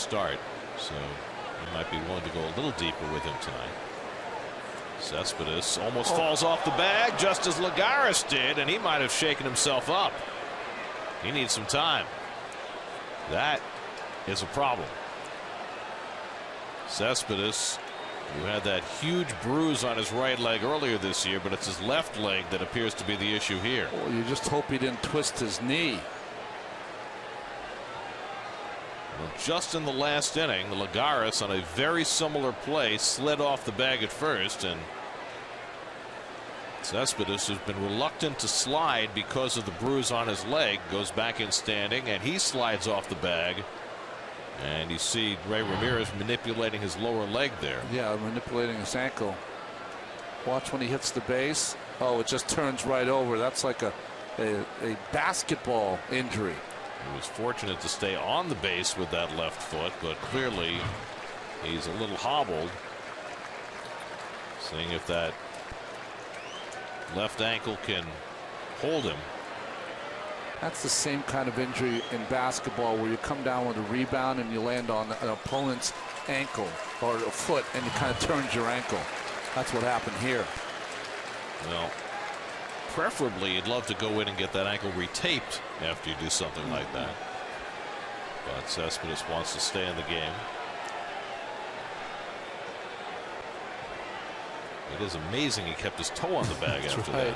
start, so he might be willing to go a little deeper with him tonight. Cespedes almost falls off the bag just as Lagares did, and he might have shaken himself up. He needs some time. That is a problem. Cespedes, who had that huge bruise on his right leg earlier this year, but it's his left leg that appears to be the issue here. Well, you just hope he didn't twist his knee. Well, just in the last inning, Lagares on a very similar play slid off the bag at first, and Cespedes, who's been reluctant to slide because of the bruise on his leg, goes back in standing, and he slides off the bag. And you see Ray Ramirez manipulating his lower leg there. Yeah, manipulating his ankle. Watch when he hits the base. Oh, it just turns right over. That's like a basketball injury. He was fortunate to stay on the base with that left foot, but clearly he's a little hobbled. Seeing if that left ankle can hold him. That's the same kind of injury in basketball where you come down with a rebound and you land on an opponent's ankle or a foot and it kind of turns your ankle. That's what happened here. Well, preferably you'd love to go in and get that ankle retaped after you do something like that. But Cespedes wants to stay in the game. It is amazing he kept his toe on the bag after that.